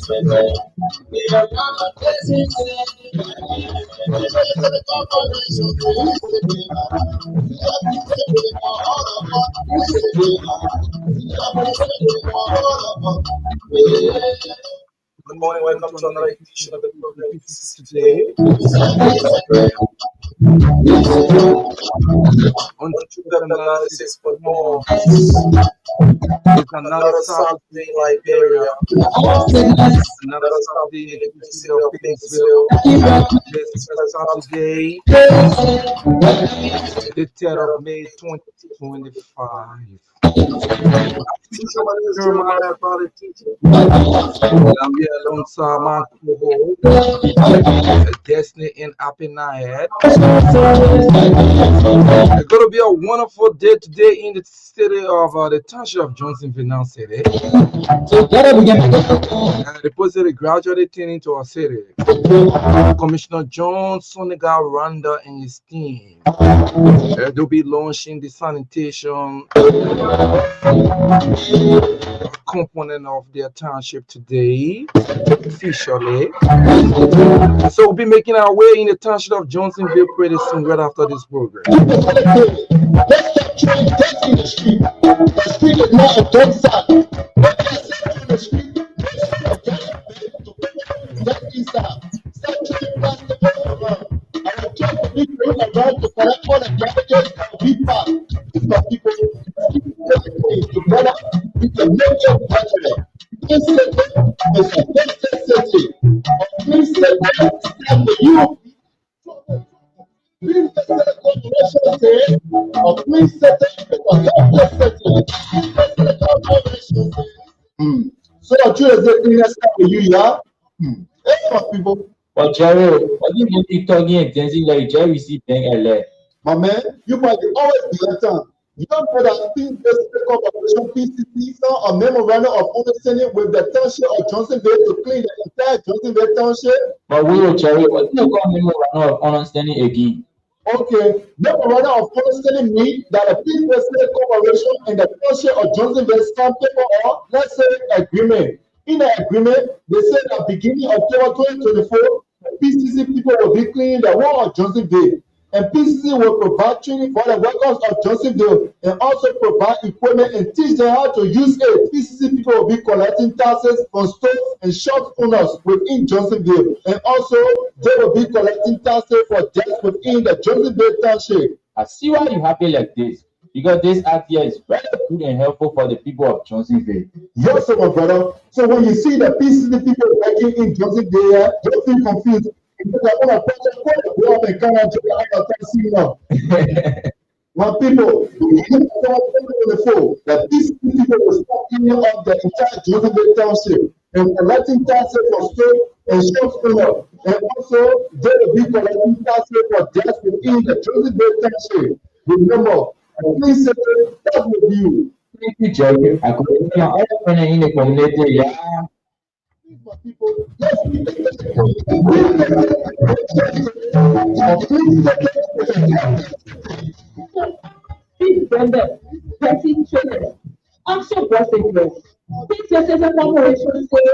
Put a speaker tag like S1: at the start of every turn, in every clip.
S1: Good morning, welcome to another edition of the program Pcc Today. On Twitter analysis for more. It's another Saturday in Liberia. Another Saturday in the city of Painesville. This Saturday, the 3rd of May 2025. Jeremiah, brother teacher. I'm here alongside my co-host, Destiny and Happy Night. It's going to be a wonderful day today in the city of the township of Johnsonville now city. The city gradually turning into a city. Commissioner John Soniga Randa and his team they'll be launching the sanitation component of their township today officially. So we'll be making our way in the township of Johnsonville pretty soon right after this program.
S2: So Jew is the next time you yeah. People.
S3: But Jerry, what do you want to talk again? Dancing like Jerry see bank LA.
S2: My man, you might always be on time. You don't know that Pcc Corporation PCC saw a memorandum of understanding with the township of Johnsonville to clean the entire Johnsonville township.
S3: But we will Jerry, what do you call memorandum of understanding again?
S2: Okay, memorandum of understanding means that the Pcc Corporation and the township of Johnsonville signed paper or let's say agreement. In the agreement, they said at the beginning of October 2024, the PCC people will be cleaning the whole of Johnsonville. And PCC will provide training for the workers of Johnsonville and also provide equipment and teach them how to use it. PCC people will be collecting taxes from stores and shop owners within Johnsonville. And also, they will be collecting taxes for debts within the Johnsonville township.
S3: I see why you happy like this. Because this act here is very good and helpful for the people of Johnsonville.
S2: Yes, sir, my brother. So when you see the PCC people working in Johnsonville, don't feel confused. When people, that these people will start cleaning up the entire Johnsonville township and collecting taxes for stores and shop owners. And also, they will be collecting taxes for debts within the Johnsonville township. Remember, please start with you.
S3: Thank you, Jerry. I could be all in the community. Yeah.
S2: People,
S4: Big brother, person trainer, also prostitutes. Pcc Corporation say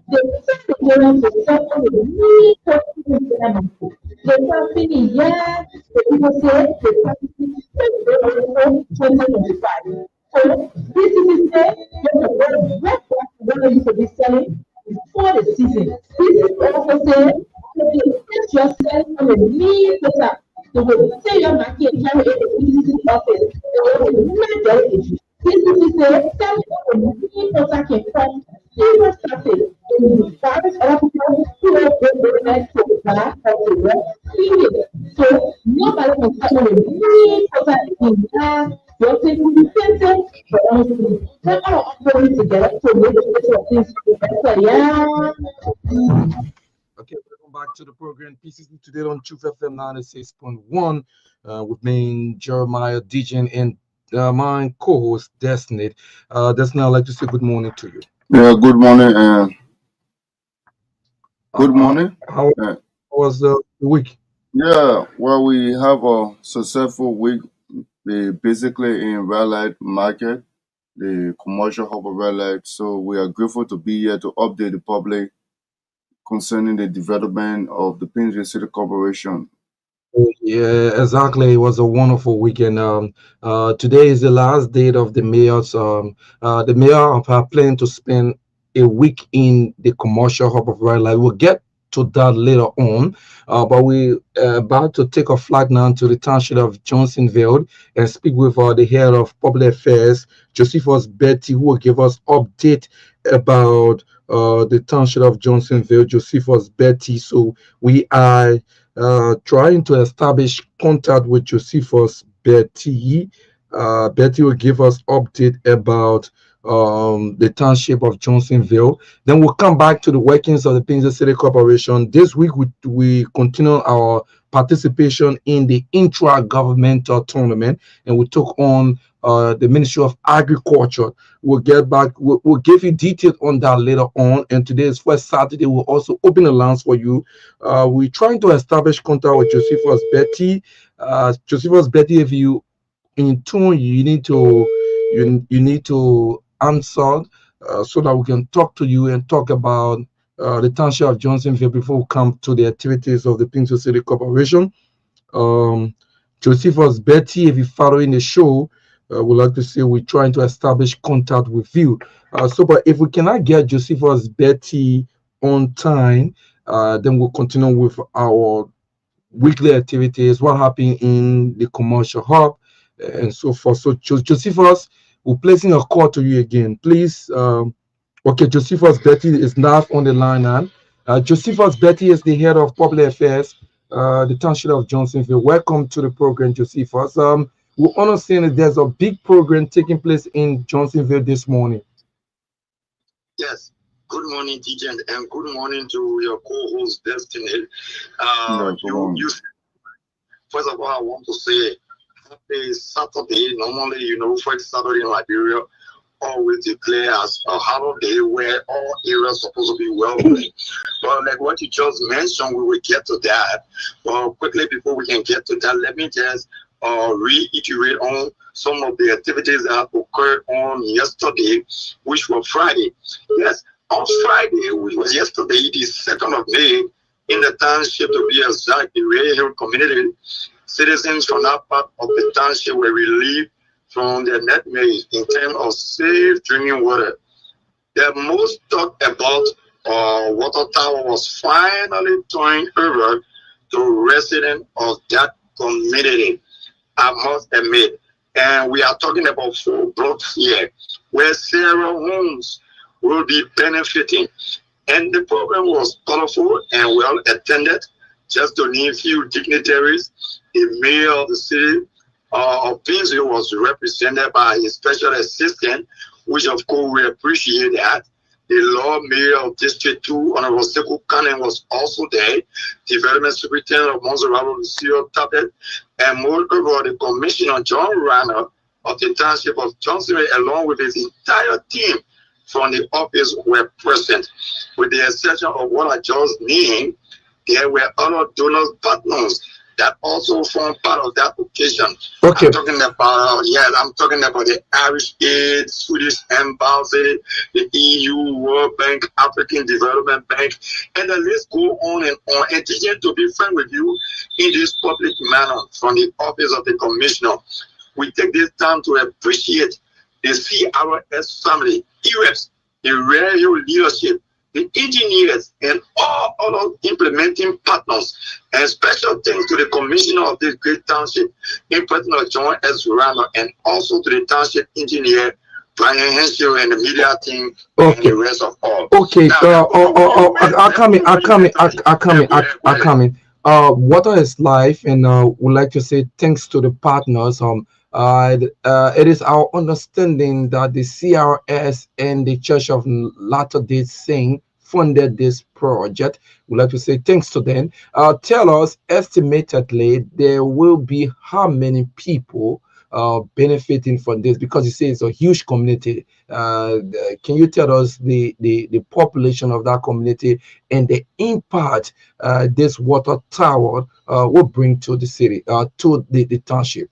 S4: they send the parents to settle the many customers. They can't finish yet. The people say they can't finish 2025. So Pcc say there's a lot of breakfast that you should be selling before the season. Pcc also say you get yourself on a mean quota. They will say your market and carry it to Pcc office. They will not get it. Pcc say sell a mean quota can come even started in the parish other people who have been organized to plan of the work period. So nobody can come on a mean quota in that. You're taking the sentence, but honestly, they're all operating together to make the things better. Yeah.
S1: Okay, welcome back to the program PCC Today on Truth FM 96.1 with me, Jeremiah Dejan, and my co-host Destiny. Destiny, I'd like to say good morning to you.
S2: Yeah, good morning. Good morning.
S1: How was the week?
S2: Yeah, well, we have a successful week. Basically in Red Light Market, the commercial hub of Red Light. So we are grateful to be here to update the public
S5: concerning the development of the Pcc City Corporation.
S1: Yeah, exactly. It was a wonderful weekend. Today is the last day of the mayor's. The mayor of her plan to spend a week in the commercial hub of Red Light. We'll get to that later on. But we about to take a flight now to the township of Johnsonville and speak with the head of public affairs, Josephus Betty, who will give us update about the township of Johnsonville. Josephus Betty. So we are trying to establish contact with Josephus Betty. Betty will give us update about the township of Johnsonville. Then we'll come back to the workings of the Pcc City Corporation. This week we continue our participation in the intra-governmental tournament, and we took on the Ministry of Agriculture. We'll get back. We'll give you details on that later on. And today is first Saturday. We'll also open the lines for you. We're trying to establish contact with Josephus Betty. Josephus Betty, if you in tune, you need to answer so that we can talk to you and talk about the township of Johnsonville before we come to the activities of the Pcc City Corporation. Josephus Betty, if you're following the show, would like to say we're trying to establish contact with you. But if we cannot get Josephus Betty on time, then we'll continue with our weekly activities, what happened in the commercial hub, and so forth. So, Josephus, we're placing a call to you again. Please, okay, Josephus Betty is now on the line now. Josephus Betty is the head of public affairs, the township of Johnsonville. Welcome to the program, Josephus. We understand that there's a big program taking place in Johnsonville this morning.
S6: Yes. Good morning, DJ, and good morning to your co-host, Destiny. First of all, I want to say happy Saturday. Normally, first Saturday in Liberia always declare as a holiday where all areas supposed to be welcoming. But like what you just mentioned, we will get to that. But quickly before we can get to that, let me just reiterate on some of the activities that occurred on yesterday, which was Friday. Yes, on Friday, which was yesterday, the 2nd of May, in the township to be exact, the Ray Hill community, citizens from that part of the township were relieved from their nightmares in terms of safe drinking water. The most talked about water tower was finally turned over to residents of that community, I must admit. And we are talking about 4 blocks here, where several homes will be benefiting. And the program was colorful and well attended. Just to name a few dignitaries, the mayor of the city of Painesville was represented by his special assistant, which of course we appreciate that. The Lord Mayor of District 2, Honorable Sekou Kanen, was also there. Development Superintendent of Monserrado, Lucio Tabet, and moreover, the Commissioner John Rana of the Township of Johnsonville, along with his entire team from the office, were present. With the exception of what I just named, there were other donors partners that also form part of that occasion.
S1: Okay.
S6: I'm talking about the Irish Aid, Swedish Embassy, the EU, World Bank, African Development Bank, and the list go on and on. And to be frank with you, in this public manner from the office of the commissioner, we take this time to appreciate the CRS family, EREPS, the radio leadership, the engineers, and all other implementing partners. And special thanks to the commissioner of this great township, in particular John S. Rana, and also to the township engineer, Brian Henshaw, and the media team, and the rest of all.
S1: Okay, I'll come in. Water is life, and would like to say thanks to the partners. It is our understanding that the CRS and the Church of Latter-day Saints funded this project. We'd like to say thanks to them. Tell us, estimatedly, there will be how many people benefiting from this, because you say it's a huge community. Can you tell us the population of that community and the impact this water tower will bring to the city, to the township?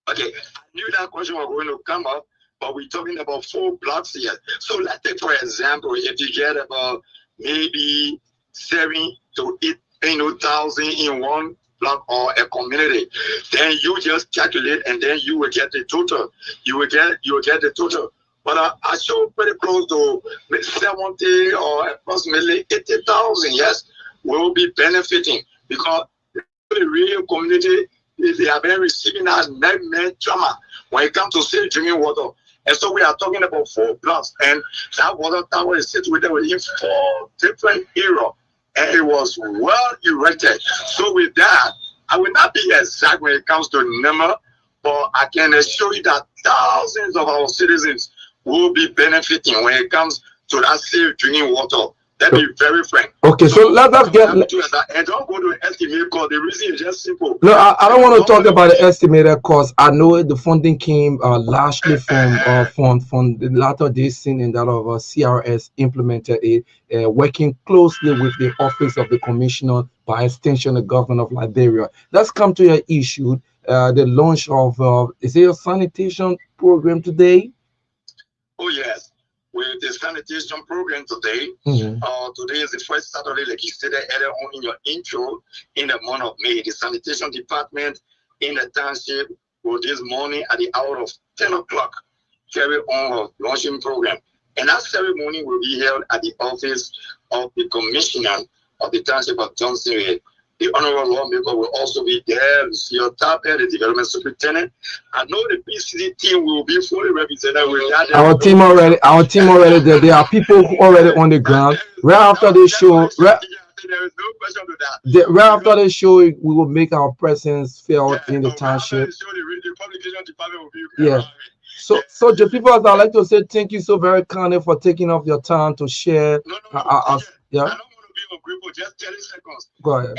S6: Okay, I knew that question was going to come up, but we're talking about 4 blocks here. So let's take, for example, if you get about maybe 7 to 8 thousand in one block or a community. Then you just calculate, and then you will get the total. You will get the total. But I show pretty close to 70 or approximately 80,000. Yes, will be benefiting because the real community, they have been receiving that nightmare trauma when it comes to safe drinking water. And so we are talking about 4 blocks, and that water tower is situated within 4 different areas, and it was well erected. So with that, I will not be exact when it comes to number, but I can assure you that thousands of our citizens will be benefiting when it comes to that safe drinking water. Let me be very frank.
S1: Okay, so let's get.
S6: And don't go to estimate because the reason is just simple.
S1: No, I don't want to talk about the estimated cost. I know the funding came largely from the latter day scene and that of CRS implemented it, working closely with the Office of the Commissioner, by extension the Government of Liberia. Let's come to your issue, the launch of is it a sanitation program today?
S6: Oh yes, with the sanitation program today. Today is the first Saturday, like you stated earlier on in your intro, in the month of May. The sanitation department in the township will this morning at the hour of 10 o'clock carry on a launching program. And that ceremony will be held at the office of the commissioner of the township of Johnsonville. The honorable lawmaker will also be there. Your top head, the development superintendent. I know the PCC team will be fully represented with that.
S1: Our team already there. There are people who already on the ground. Right after the show,
S6: there is no question to that.
S1: right after the show, we will make our presence felt in the township.
S6: The publication department will be
S1: Yeah. So the people, I'd like to say thank you so very kindly for taking off your time to share.
S6: No,
S1: yeah.
S6: I don't want to be ungrateful. Just 30 seconds.
S1: Go ahead.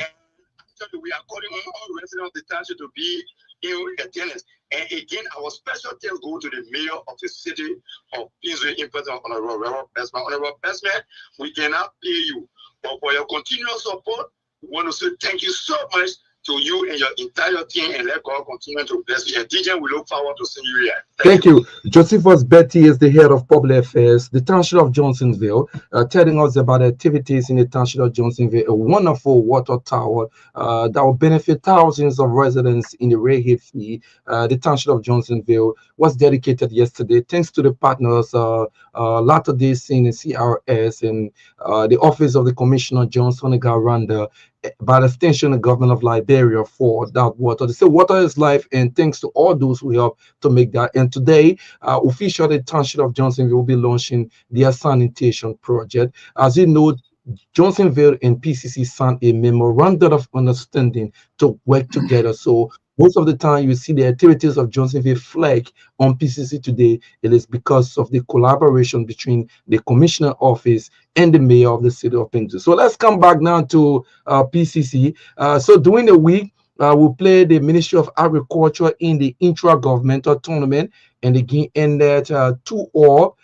S6: We are calling on all residents of the township to be in attendance. And again, our special thanks go to the mayor of the city of Pcc, in person of Honorable Pesman. Honorable Pesman, we cannot pay you, but for your continuous support, we want to say thank you so much to you and your entire team, and let God continue to bless you. And DJ, we look forward to seeing you here.
S1: Thank you. Josephus Betty is the head of public affairs, the township of Johnsonville, telling us about activities in the township of Johnsonville, a wonderful water tower that will benefit thousands of residents in the Redhead Fee. The township of Johnsonville was dedicated yesterday, thanks to the partners, Latter Day Saint and CRS, and the Office of the Commissioner, John Soniga Randa, by extension, the Government of Liberia, for that water. They say water is life, and thanks to all those who help to make that. And today, officially, the township of Johnsonville will be launching their sanitation project. As you know, Johnsonville and PCC signed a memorandum of understanding to work together. So most of the time you see the activities of Johnsonville flag on PCC Today, it is because of the collaboration between the commissioner office and the mayor of the city of Pinto. So let's come back now to PCC. So during the week, we'll play the Ministry of Agriculture in the intra-governmental tournament, and the game ended 2-2.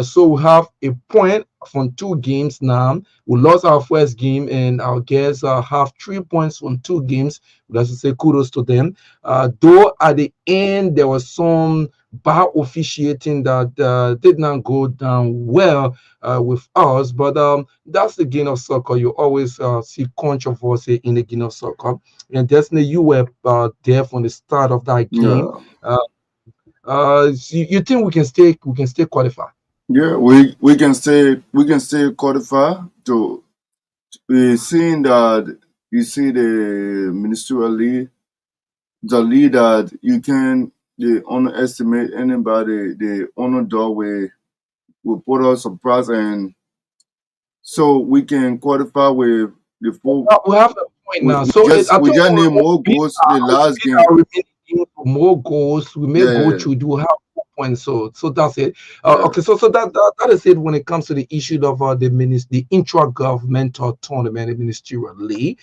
S1: So we have a point from 2 games now. We lost our first game, and our guests have 3 points from 2 games. Let's say kudos to them. Though at the end there was some bad officiating that did not go down well with us, but that's the game of soccer. You always see controversy in the game of soccer, and definitely you were there from the start of that game. So you think we can stay qualified?
S5: Yeah, we can stay qualified. To seeing that you see the ministerial lead, the lead that you can underestimate anybody. The underdog will put us surprise, and so we can qualify with the 4.
S1: We have a point now.
S5: We
S1: So
S5: just need more goals. The last game,
S1: more goals. We may go through. Do have 4 points. So that's it. Okay. So that is it when it comes to the issue of the intra-governmental tournament, the ministerial league.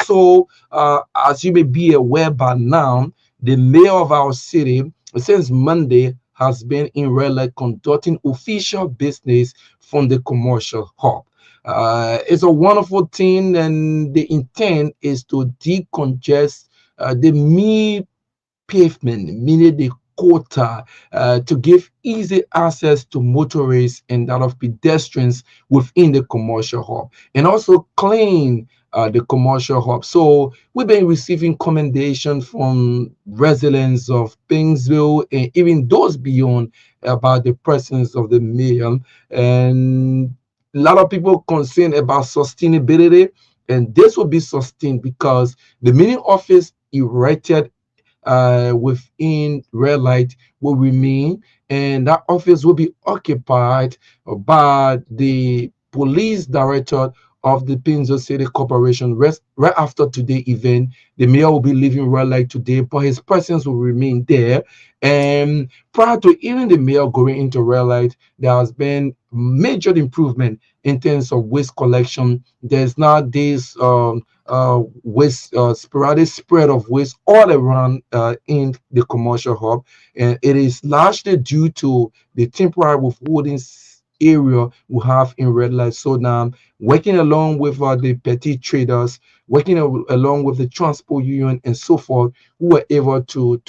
S1: So as you may be aware by now, the mayor of our city, since Monday, has been in Raleigh conducting official business from the commercial hub. It's a wonderful thing, and the intent is to decongest the pavement, meaning the quota to give easy access to motorists and that of pedestrians within the commercial hub, and also clean the commercial hub. So we've been receiving commendations from residents of Pingsville and even those beyond about the presence of the mayor, and a lot of people concerned about sustainability, and this will be sustained because the mini office erected within red light will remain, and that office will be occupied by the police director of the Pinzo City Corporation. Right after today event, the mayor will be leaving red light today, but his presence will remain there. And prior to even the mayor going into red light, there has been major improvement in terms of waste collection. There's not this waste, sporadic spread of waste all around in the commercial hub, and it is largely due to the temporary withholding area we have in red light. So now, working along with the petty traders, working along with the transport union and so forth, we were able to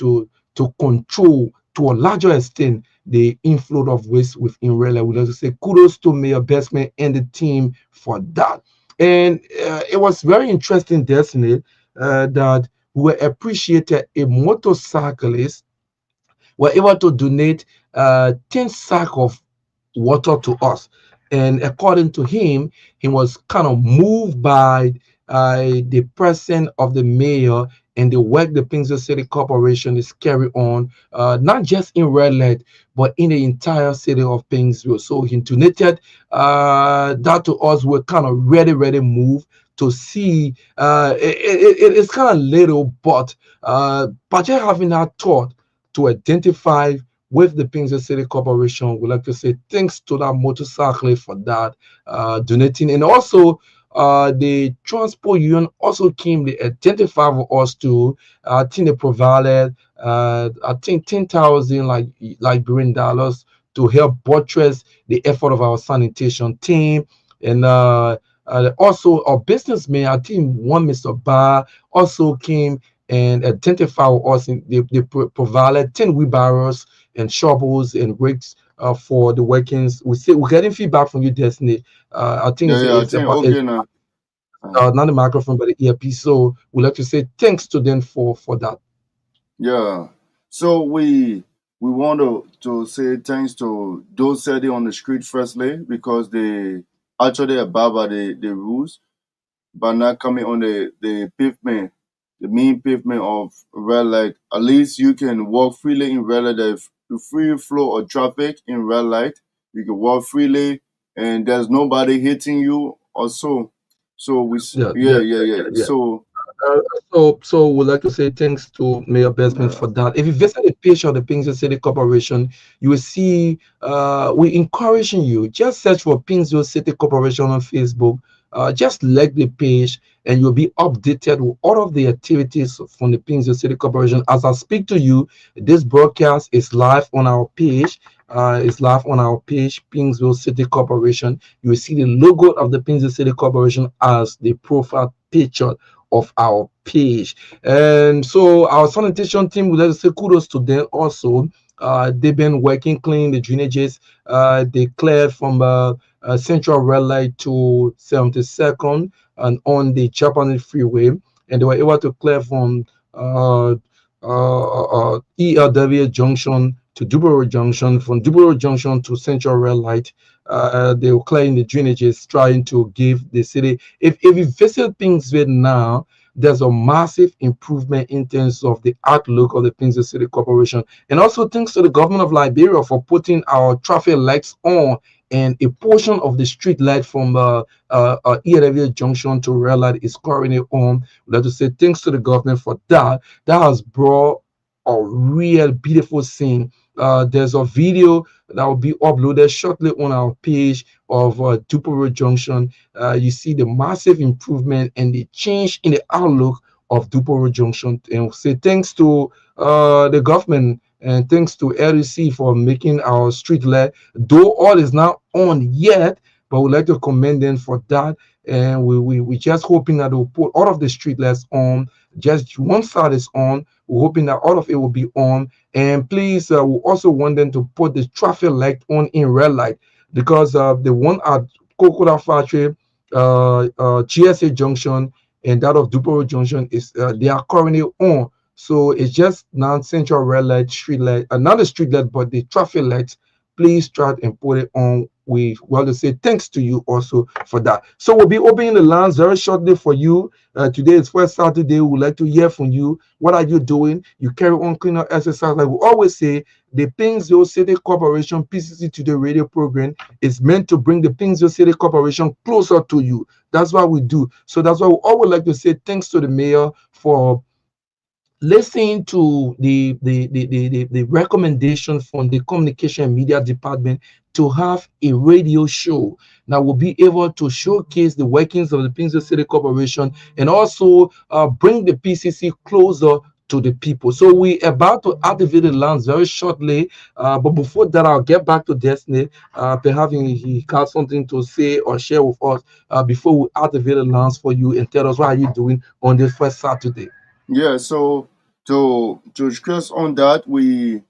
S1: control to a larger extent the inflow of waste within red light. We like to say kudos to Mayor Bestman and the team for that. And it was very interesting, Destiny, that we were appreciated a motorcyclist were able to donate 10 sack of water to us. And according to him, he was kind of moved by the presence of the mayor and the work the Pinzo City Corporation is carrying on, not just in Red Light, but in the entire city of Pingsville. So he donated that to us. We're kind of ready move to see. It's kind of little, but just having that thought to identify with the Pinzo City Corporation. We'd like to say thanks to that motorcycle for that donating. And also, the transport union also came, they identified with us too. I think they provided, I think 10,000 like Liberian dollars to help buttress the effort of our sanitation team. And also our businessman, I think one Mr. Barr also came and identify with us. They provided 10 wheelbarrows and shovels and rigs for the workings. We're getting feedback from you, Destiny. I think
S5: Yeah, yeah, I
S1: it's
S5: think
S1: about
S5: okay now.
S1: not the microphone but the earpiece. So we'd like to say thanks to them for that.
S5: Yeah. So we want to say thanks to those setting on the street firstly because they actually abide by the rules by not coming on the pavement, the main pavement of red light. At least you can walk freely in red light. There's the free flow of traffic in red light. You can walk freely and there's nobody hitting you or so. So
S1: Yeah,
S5: yeah, yeah, yeah.
S1: yeah.
S5: So
S1: Uh, so we'd like to say thanks to Mayor Bestman
S5: yeah.
S1: for that. If you visit the page of the Pingsville City Corporation, you will see we encouraging you. Just search for Pingsville City Corporation on Facebook. Just like the page, and you'll be updated with all of the activities from the Pingsville City Corporation. As I speak to you, this broadcast is live on our page. It's live on our page, Pingsville City Corporation. You will see the logo of the Pingsville City Corporation as the profile picture of our page. And so our sanitation team would like to say kudos to them also. They've been working cleaning the drainages. They cleared from Central Red Light to 72nd and on the Japanese freeway, and they were able to clear from ELW Junction to Duboro Junction, from Duboro Junction to Central Red Light. They were clearing the drainages, trying to give the city. If you visit Pingsville now, there's a massive improvement in terms of the outlook of the Pingsville City Corporation. And also thanks to the government of Liberia for putting our traffic lights on, and a portion of the street light from ELW Junction to Red Light is currently on. We'd like to say thanks to the government for that. That has brought a real beautiful scene. There's a video that will be uploaded shortly on our page of Duporo Junction. You see the massive improvement and the change in the outlook of Duporo Junction. And we'll say thanks to the government and thanks to LEC for making our street light, though all is not on yet, but we'd like to commend them for that. And we just hoping that they'll put all of the street lights on. Just one side is on. We're hoping that all of it will be on. And please, we also want them to put the traffic light on in red light, because the one at Cocoa Factory, GSA Junction, and that of Duporo Junction is they are currently on. So it's just non-central red light, street light, not a street light, but the traffic lights. Please try and put it on. We want to say thanks to you also for that. So we'll be opening the lines very shortly for you. Today is first Saturday. We would like to hear from you. What are you doing? You carry on cleaner exercise. Like we always say, the Pingsville City Corporation PCC Today radio program is meant to bring the Pingsville City Corporation closer to you. That's what we do. So that's why we always like to say thanks to the mayor for listening to the recommendation from the communication and media department to have a radio show that will be able to showcase the workings of the Pingsville City Corporation, and also bring the PCC closer to the people. So we about to activate the lines very shortly, but before that, I'll get back to Destiny. Perhaps he got something to say or share with us before we activate the lines for you and tell us what are you doing on this first Saturday.
S5: Yeah, so to stress on that, we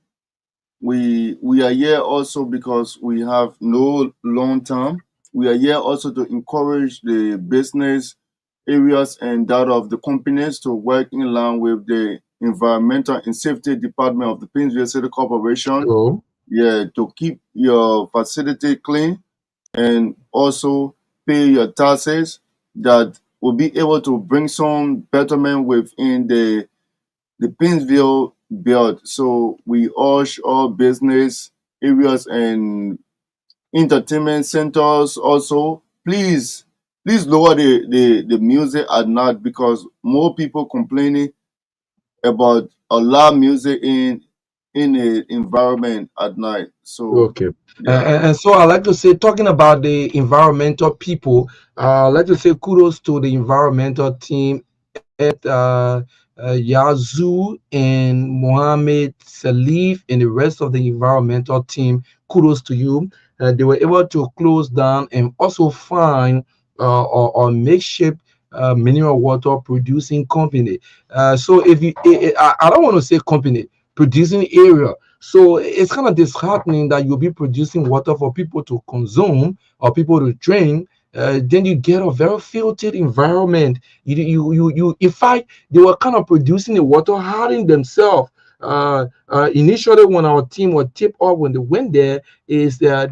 S5: are here also because we have no long term. We are here also to encourage the business areas and that of the companies to work in line with the environmental and safety department of the Pinsville City Corporation.
S1: So,
S5: Yeah, to keep your facility clean and also pay your taxes, that will be able to bring some betterment within the Pinsville belt. So we urge all business areas and entertainment centers also, please lower the music at night, because more people complaining about a loud music in the environment at night. So
S1: okay.
S5: yeah.
S1: And so I like to say, talking about the environmental people, I like to say kudos to the environmental team at Yazoo and Mohammed Salif and the rest of the environmental team. Kudos to you. They were able to close down and also find or makeshift mineral water producing company. So if you, I don't want to say company, producing area. So it's kind of disheartening that you'll be producing water for people to consume or people to drink. Then you get a very filtered environment. In fact, they were kind of producing the water, hiding themselves. Initially, when our team was tipped off when they went there, is the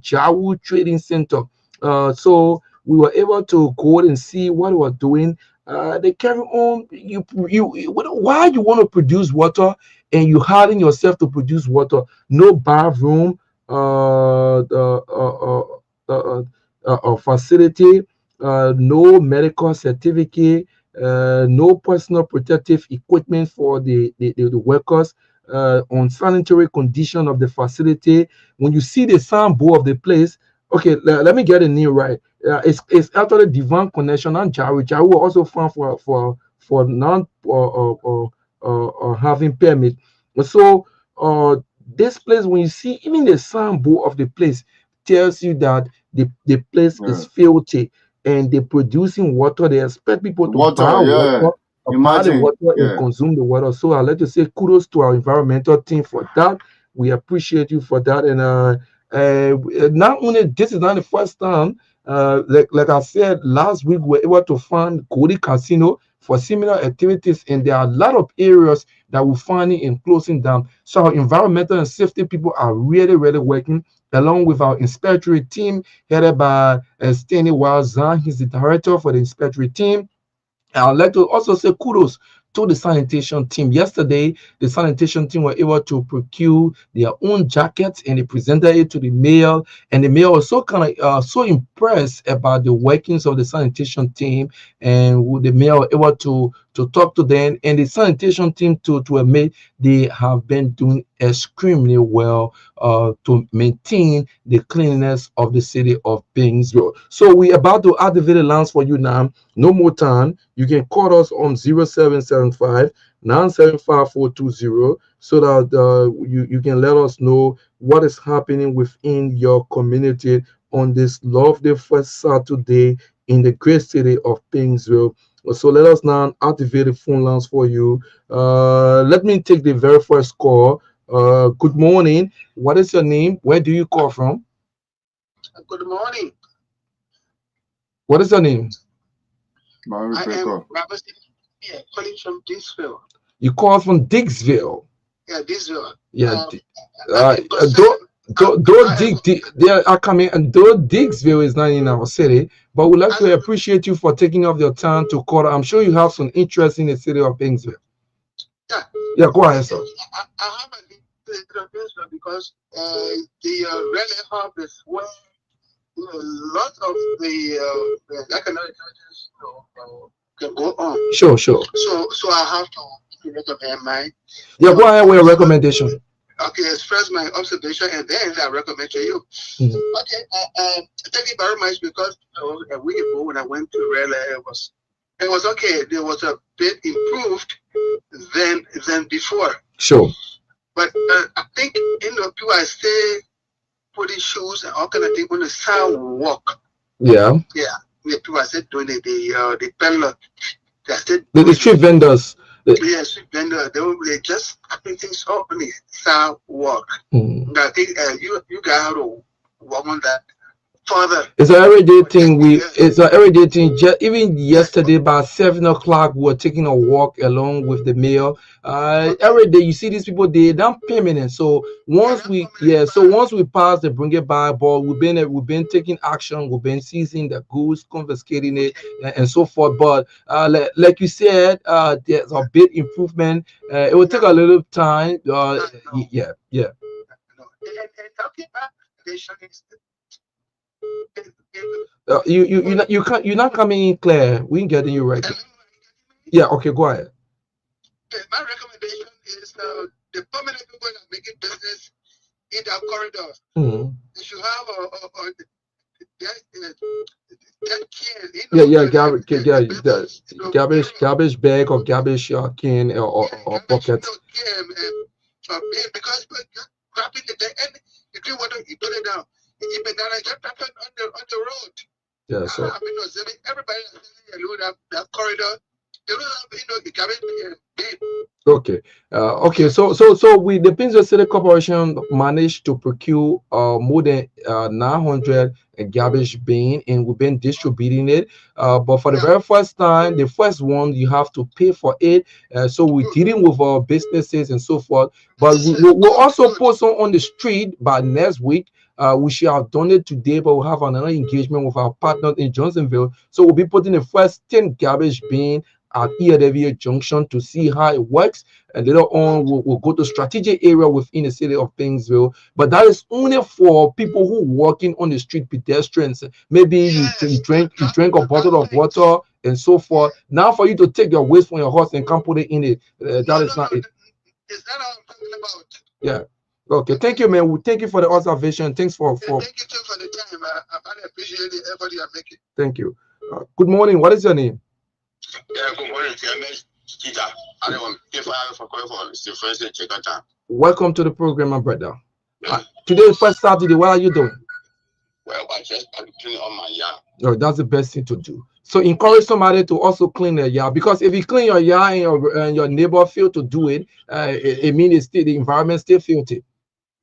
S1: Jawu Trading Center. So we were able to go and see what they were doing. They carry on. Why you want to produce water and you harden yourself to produce water? No bathroom, facility, no medical certificate, no personal protective equipment for the workers, unsanitary condition of the facility. When you see the sample of the place, okay, let me get the name right. It's actually Divine Connection and Jawi also found for non having permit. So this place, when you see even the sample of the place, tells you that the place
S5: Yeah.
S1: is filthy and they're producing water. They expect people to buy
S5: Water, yeah.
S1: water, buy the
S5: Imagine,
S1: water and
S5: yeah.
S1: consume the water. So I like to say kudos to our environmental team for that. We appreciate you for that. And not only this is not the first time. Like I said last week, we were able to find Cody Casino for similar activities, and there are a lot of areas that we're finding and closing down. So our environmental and safety people are really, really working along with our inspectorate team headed by Stanley Wazan. He's the director for the inspectorate team. I'd like to also say kudos to the sanitation team. Yesterday, the sanitation team were able to procure their own jackets and they presented it to the mayor. And the mayor was so kind of so impressed about the workings of the sanitation team, and the mayor were able to talk to them. And the sanitation team to admit they have been doing extremely well to maintain the cleanliness of the city of Pingsville. So we're about to activate the lines for you now. No more time. You can call us on 0775 975 420 so that you can let us know what is happening within your community on this lovely first Saturday in the great city of Pingsville. So let us now activate the phone lines for you. Let me take the very first call. Good morning. What is your name? Where do you call from?
S6: Good morning.
S1: What is your name?
S6: I am Robert calling from Dixville.
S1: You call from Dixville.
S6: Yeah, Dixville.
S1: Yeah. They are coming, and though Dixville is not in our city, but we'd like to appreciate you for taking off your time to call. I'm sure you have some interest in the city of Dixville. Yeah, go ahead, sir.
S6: I have a little because the rally hub is where lots of the economic challenges can go on.
S1: Sure.
S6: So I have to recommend my.
S1: Yeah, go ahead with your recommendation.
S6: Okay, express my observation and then I recommend to you.
S1: Mm-hmm.
S6: Okay, thank you very much because a week ago when I went to rally, it was okay. There was a bit improved than before.
S1: Sure.
S6: But I think people are still putting shoes and all kind of things on the sidewalk.
S1: Yeah.
S6: Yeah. The people are still doing the peddler. They're still
S1: the street vendors.
S6: Yeah, street vendors. They just putting things up on the sidewalk. I think you guys have to work on that. Further.
S1: It's an everyday thing. It's an everyday thing. Even yesterday, by 7 o'clock, we were taking a walk along with the mayor. Every day you see these people, they don't permanent. So once we pass, they bring it back. But we've been taking action. We've been seizing the goods, confiscating it, and so forth. But like you said, there's a bit improvement. It will take a little time. Yeah.
S6: And talking about
S1: you're not coming in clear. We ain't getting you right. Yeah, okay, go ahead.
S6: My recommendation is the permanent people that are making business in that corridor. They should have
S1: garbage bag or garbage can or bucket.
S6: Because grabbing the and if you want to put it down, you put it on the road.
S1: Yeah, so
S6: everybody that corridor, they don't have garbage bin.
S1: Okay. So we the Pcc City Corporation managed to procure more than 900 garbage bin, and we've been distributing it. But for the very first time, the first one you have to pay for it. So we're dealing with our businesses and so forth. But we'll also post on the street by next week. We should have done it today, but we'll have another engagement with our partners in Johnsonville. So we'll be putting the first 10 garbage bin at ELW Junction to see how it works, and later on we'll go to strategic area within the city of Pingsville. But that is only for people who walking on the street, pedestrians. Maybe you drink a bottle of water and so forth. Now for you to take your waste from your house and come put it in it, that is not it.
S6: Is that what I'm talking about?
S1: Yeah. Okay, thank you, man. Thank you for the observation. Thanks for
S6: thank you too for the time. I appreciate the effort you are making.
S1: Thank you. Good morning. What is your name?
S6: Yeah, good morning. I want for calling for the first.
S1: Welcome to the program, my brother. Today is first Saturday. What are you doing?
S6: Well, I'm cleaning on my yard.
S1: Oh, that's the best thing to do. So encourage somebody to also clean their yard, because if you clean your yard and your neighbor fail to do it, it means the environment still filthy.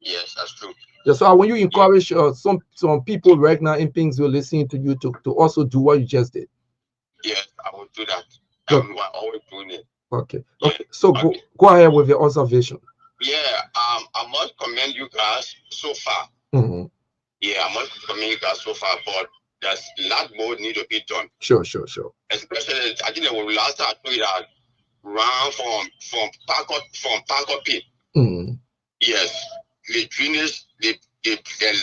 S6: Yes, that's true.
S1: Yeah, so when you encourage some people right now in Pingsville listening to you to also do what you just did.
S6: Yes, I will do that. We're always doing it.
S1: Okay. So go ahead with your observation.
S6: Yeah, I must commend you guys so far. Yeah, I must commend you guys so far, but there's a lot more need to be done.
S1: Sure.
S6: Especially, I think the last time I told you that round from Parker Pit. Yes, the drainage, the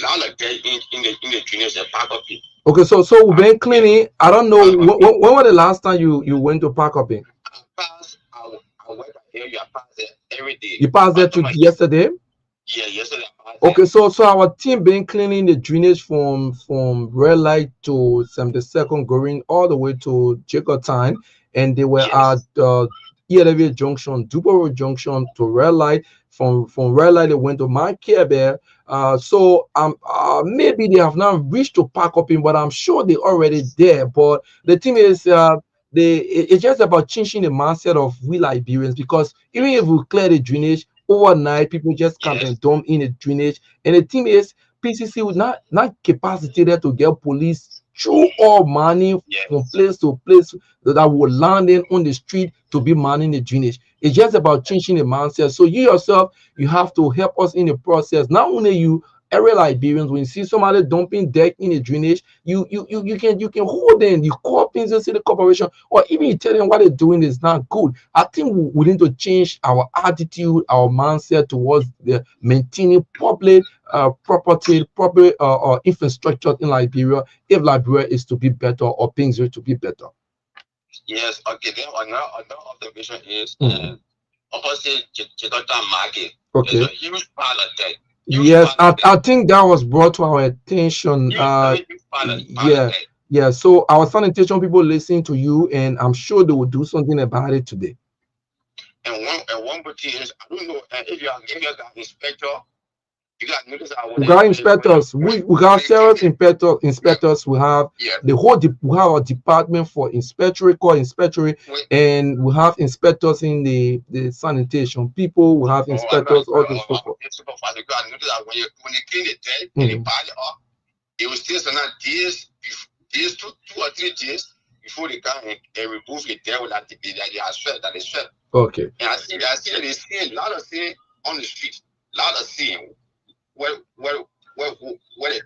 S6: lot of dead in the drainage at Parker Pit.
S1: Okay, so we've been cleaning. I don't know when was the last time you went to Parker Pit?
S6: I went here. You passed there every day.
S1: You passed there yesterday?
S6: Yeah, yesterday.
S1: Okay, so our team been cleaning the drainage from Red Light to 72nd, going all the way to Jacob, and they were at ELW Junction, Duboro Junction to Red Light. From Red Light, they went to Mount Care. So maybe they have not reached to Park Up in, but I'm sure they're already there. But the thing is, it's just about changing the mindset of we Liberians, because even if we clear the drainage overnight, people just come
S6: Yes.
S1: and dump in the drainage. And the thing is, PCC was not capacitated to get police through all money from
S6: Yes.
S1: place to place that will land in on the street to be manning the drainage. It's just about changing the mindset. So you yourself, you have to help us in the process. Not only you, every Liberians, when you see somebody dumping deck in the drainage, you can hold them, you call things to the corporation, or even you tell them what they're doing is not good. I think we need to change our attitude, our mindset towards the maintaining public property, public infrastructure in Liberia, if Liberia is to be better or things are to be better.
S6: Yes. Okay. Then another observation is
S1: Mhm.
S6: opposite Chitota Market. There's
S1: Okay.
S6: a huge pile of debt. Huge
S1: Yes,
S6: pile of
S1: I
S6: debt.
S1: think that was brought to our attention.
S6: Huge, very huge pile of
S1: Yeah,
S6: debt.
S1: yeah. So our sanitation people listen to you, and I'm sure they will do something about it today.
S6: And one good thing is, I don't know if you got inspector, you got notice that
S1: We got inspectors. We got several inspectors. We have
S6: yeah,
S1: we have a department for inspectorate called inspectorate,
S6: when,
S1: and we have inspectors in the sanitation people. We have inspectors all those people.
S6: supervisor, you got notice that when you clean the debt and you
S1: Mhm.
S6: pile it up, it will still send out days, 2 or 3 days before they come and remove the debt that they are swept, that they swept.
S1: Okay.
S6: And I see that they see a lot of sin on the street, a lot of sin. Where the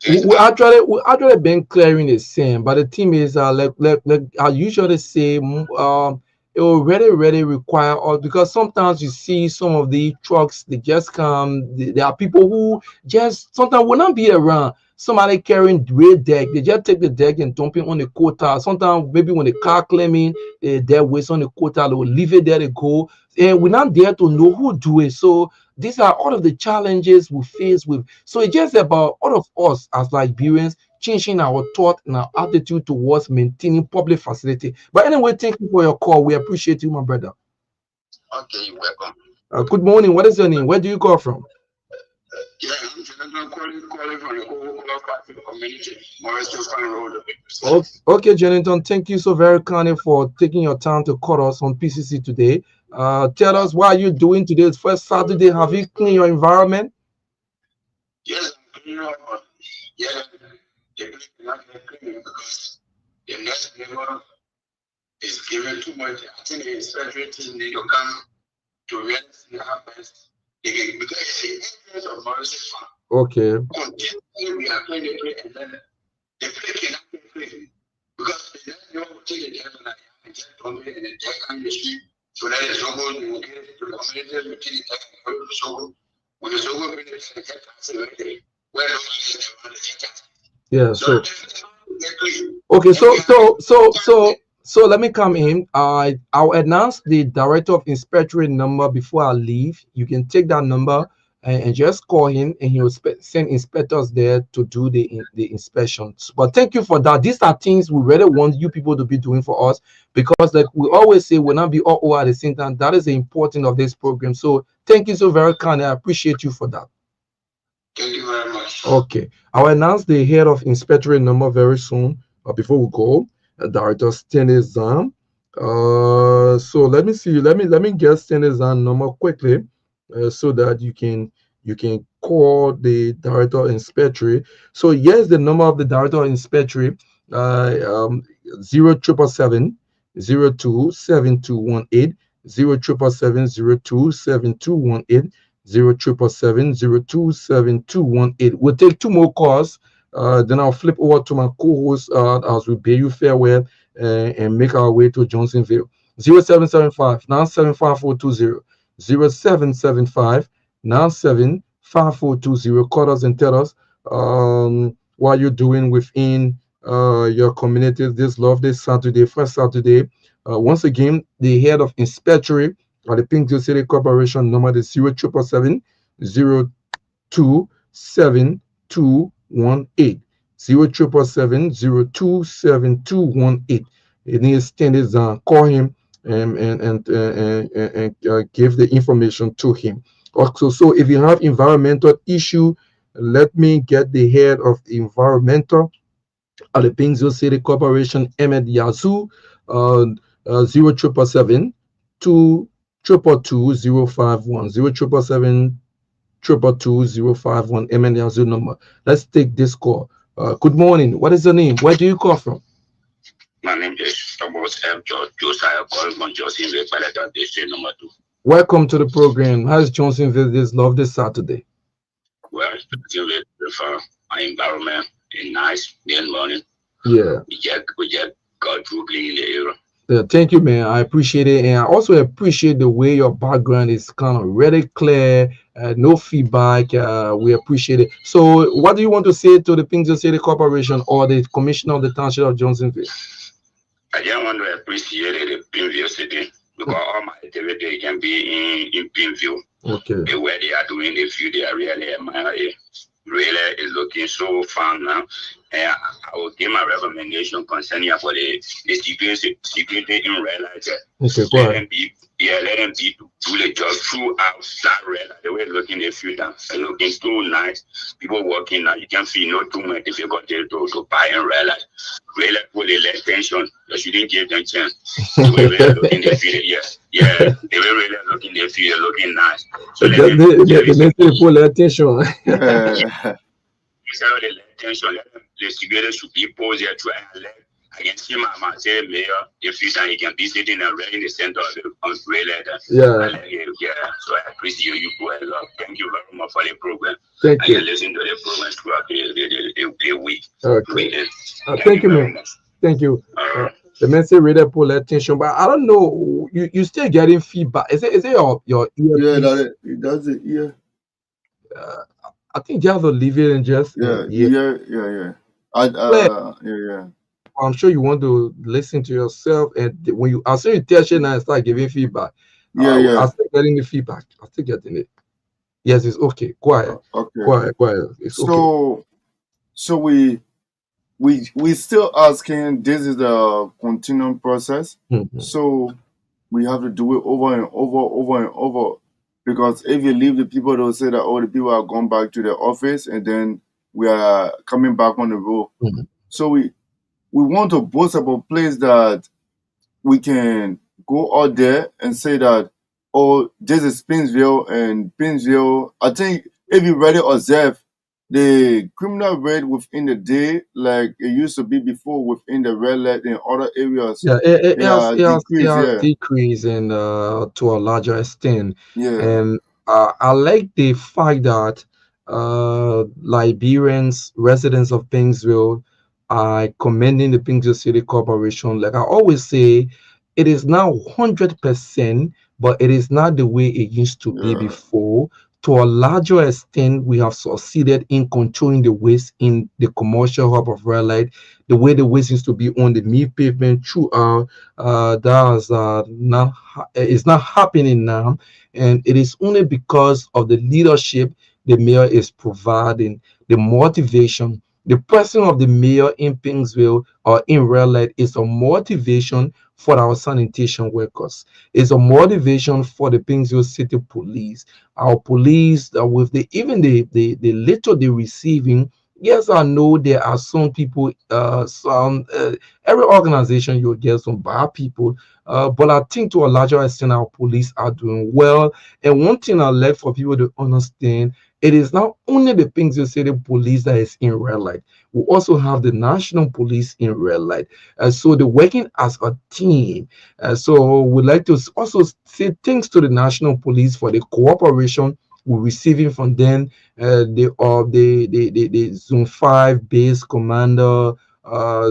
S6: dress
S1: We
S6: are.
S1: actually been clearing the same, but the thing is, like I usually say, it will really require us, because sometimes you see some of the trucks, they just come. There are people who just sometimes will not be around. Somebody carrying red deck, they just take the deck and dump it on the quota. Sometimes maybe when the car claiming their waste on the quota, they will leave it there to go, and we're not there to know who do it. So these are all of the challenges we face with. So it's just about all of us as Liberians changing our thought and our attitude towards maintaining public facility. But anyway, thank you for your call. We appreciate you, my brother.
S6: Okay, you're welcome.
S1: Good morning. What is your name? Where do you call from?
S6: Yeah, I'm Jonathan calling from the Coca-Cola Factory community, Morris Road.
S1: Okay, Jonathan, thank you so very kindly for taking your time to call us on PCC today. Tell us what are you doing today. It's first Saturday. Have you cleaned your environment?
S6: Yes, you know, yeah, the place is not clean because the next neighbor is giving too much. I think the inspection team need to come to really see how best they can, because it's the entrance of Morris Farm.
S1: Okay.
S6: Continually, we are cleaning it, and then the place cannot be clean because the next neighbor will take the debt and just dump it in the deck on the street. So that is so good. We will get it to the community, we take the deck and put it so good. When it's so good, we take the deck and where the money is, the debt.
S1: Yeah.
S6: So
S1: So
S6: definitely,
S1: okay,
S6: and we have
S1: so let me come in. I'll announce the director of inspectorate number before I leave. You can take that number and just call him, and he will send inspectors there to do the inspections. But thank you for that. These are things we really want you people to be doing for us, because like we always say, we'll not be all over at the same time. That is the importance of this program. So thank you so very kind. I appreciate you for that.
S6: thank you very much.
S1: Okay, I'll announce the head of inspectorate number very soon. Before we go, Director Stanley Zam. So let me see. Let me get Stanley Zam number quickly, so that you can call the director of inspectorate. So yes, the number of the director of inspectorate, 0777 027218, 0777 027218. We'll take two more calls. Then I'll flip over to my co-host as we bid you farewell and make our way to Johnsonville. 0775 975 0775 975420. Call us and tell us what you're doing within your community this lovely Saturday, first Saturday. Once again, the head of inspectorate or the Pink City Corporation number is 0777 027218. 0777 It needs standards. Call him and give the information to him. Also, so if you have environmental issue, let me get the head of environmental at the Pingzil City Corporation, Ahmed Yazoo. 0777 2 222 051 0777 222 051 MNLZ number. Let's take this call. Good morning. What is your name? Where do you call from?
S6: My name is Thomas M. Josiah calling from Johnsonville, Paleta District number 2.
S1: Welcome to the program. How's Johnsonville this lovely Saturday?
S6: Well, Johnsonville prefer our environment in nice day and morning.
S1: Yeah.
S6: We just got through cleaning the area.
S1: Thank you, man. I appreciate it, and I also appreciate the way your background is kind of really clear. No feedback. We appreciate it. So, what do you want to say to the Pinzo City Corporation or the Commissioner of the Township of Johnsonville?
S6: I just want to appreciate the Pinville City because all my activity can be in Pinville.
S1: Okay.
S6: The way they are doing the field, they are really admire it. Really is looking so fun now. And I will give my recommendation concerning for the security in red light.
S1: Okay, go
S6: Let
S1: ahead.
S6: them be, let them be do the job throughout that red light. The way looking the field down, looking too nice. People walking now, you can feel no too much difficulty to buy in red light. Really put the less tension. You shouldn't give them chance. The way really looking the field, yeah. The way really looking the field, looking nice. So let them
S1: Pull attention.
S6: instead of the attention, the security should be posed here to elect. I can see my say mayor, if you say he can be sitting right in the center of the letter.
S1: Yeah.
S6: Yeah. So I appreciate you go a lot. Thank you very much for the program.
S1: Thank
S6: I
S1: you.
S6: can listen to the program throughout the week.
S1: Okay. Thank you, man. Thank you. The message really pull attention, but I don't know. You still getting feedback? Is it your
S5: Yeah,
S1: earpiece?
S5: that's it. Yeah,
S1: I think you have to leave it and just
S5: yeah.
S1: Clear.
S5: Yeah.
S1: I'm sure you want to listen to yourself, and when you as soon as you touch it and start giving feedback,
S5: Yeah.
S1: I'm still getting the feedback. I'm still getting it. Yes, it's okay. Quiet.
S5: Okay.
S1: It's okay.
S5: So we still asking. This is a continuing process.
S1: Mhm.
S5: So we have to do it over and over. Because if you leave the people, they'll say that the people are gone back to their office and then we are coming back on the road.
S1: Mhm.
S5: So we want to boast up a place that we can go out there and say that, oh, this is Pinsville, and Pinsville, I think if you really observe the criminal rate within the day, like it used to be before within the red light in other areas,
S1: Yeah,
S5: they are
S1: it
S5: decreased,
S1: has
S5: yeah.
S1: decreased and to a larger extent.
S5: Yeah.
S1: And I like the fact that Liberians, residents of Pingsville, are commending the Pingsville City Corporation. Like I always say, it is now 100%, but it is not the way it used to be
S5: Yeah.
S1: before. To a larger extent, we have succeeded in controlling the waste in the commercial hub of red light. The way the waste used to be on the meat pavement throughout, that is it's not happening now, and it is only because of the leadership the mayor is providing, the motivation. The person of the mayor in Pingsville or in red light is a motivation for our sanitation workers. It's a motivation for the Pingsville City Police. Our police, with the little they're receiving. Yes, I know there are some people, every organization you'll get some bad people, but I think to a larger extent our police are doing well. And one thing I like for people to understand, it is not only the Pingsville City Police that is in red light. We also have the National Police in red light. So they're working as a team. So we'd like to also say thanks to the National Police for the cooperation we're receiving from them. The Zone 5 base commander,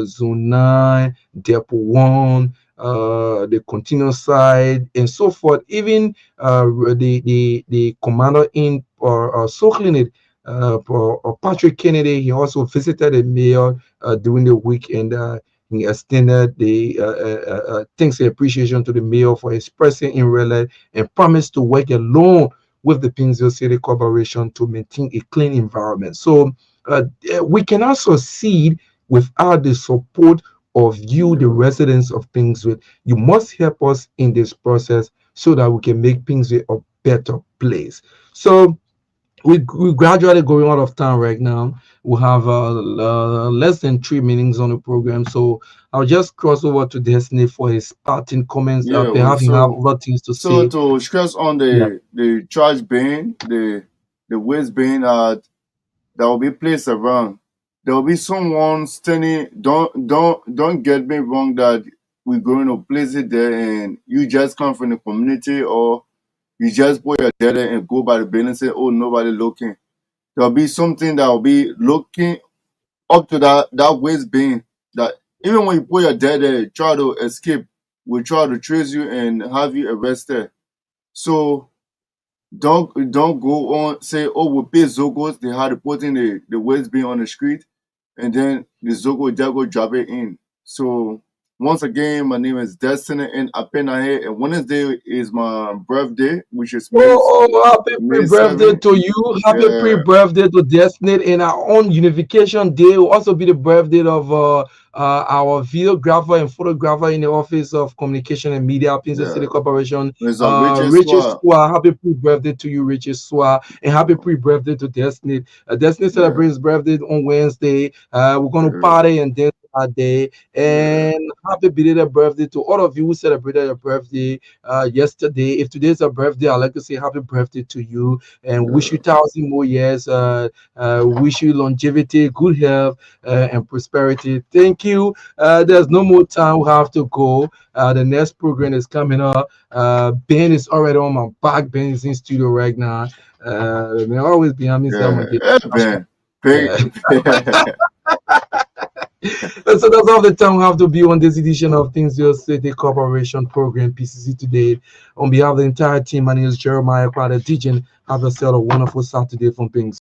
S1: Zone 9, Depot 1, the continuous side, and so forth. Even the commander in or Soklin, Patrick Kennedy, he also visited the mayor during the week, and he extended the thanks and appreciation to the mayor for expressing in relay and promised to work alone with the Pinsville City Corporation to maintain a clean environment. So we cannot succeed without the support of you, the residents of Pinsville. You must help us in this process so that we can make Pinsville a better place. So we gradually going out of time right now. We have less than 3 minutes on the program, so I'll just cross over to Destiny for his parting comments.
S5: Yeah,
S1: Perhaps you have other things to
S5: so
S1: say.
S5: to stress on
S1: Yeah.
S5: the trash bin, the waste bin that will be placed around. There will be someone standing. Don't get me wrong that we're going to place it there, and you just come from the community, or you just put your dead there and go by the bin and say, "Oh, nobody looking." There'll be something that will be looking up to that waste bin. That even when you put your dead there, try to escape, will try to trace you and have you arrested. So don't go on say, oh, we pay Zogos, they had to put in the waste bin on the street, and then the Zogo just go drop it in. So once again, my name is Destiny and Apena here, and Wednesday is my birthday, which is
S1: Happy
S5: May
S1: pre-birthday
S5: 7th.
S1: to you. Happy
S5: Yeah,
S1: pre-birthday to Destiny. And our own unification day will also be the birthday of our videographer and photographer in the Office of Communication and Media, Pcc
S5: yeah.
S1: City Corporation,
S5: Mr. Richard
S1: Richie
S5: Swap.
S1: Swa. Happy pre-birthday to you, Richie Swa. And happy pre-birthday to Destiny. Destiny
S5: Yeah,
S1: celebrates birthday on Wednesday. We're going to
S5: yeah,
S1: party and dance that day.
S5: yeah,
S1: And happy belated birthday to all of you who celebrated your birthday yesterday. If today's your birthday, I'd like to say happy birthday to you and wish you
S5: yeah,
S1: 1,000 more years. Wish you longevity, good health, and prosperity. Thank you. There's no more time. We have to go. The next program is coming up. Ben is already on my back. Ben is in studio right now. May always be having
S5: yeah.
S1: someone there.
S5: Yeah, Ben. Big,
S1: Yeah. So that's all the time we have to be on this edition of Things Your City Corporation program, PCC Today. On behalf of the entire team, my name is Jeremiah Crowder teaching. Have yourself a wonderful Saturday from Pings.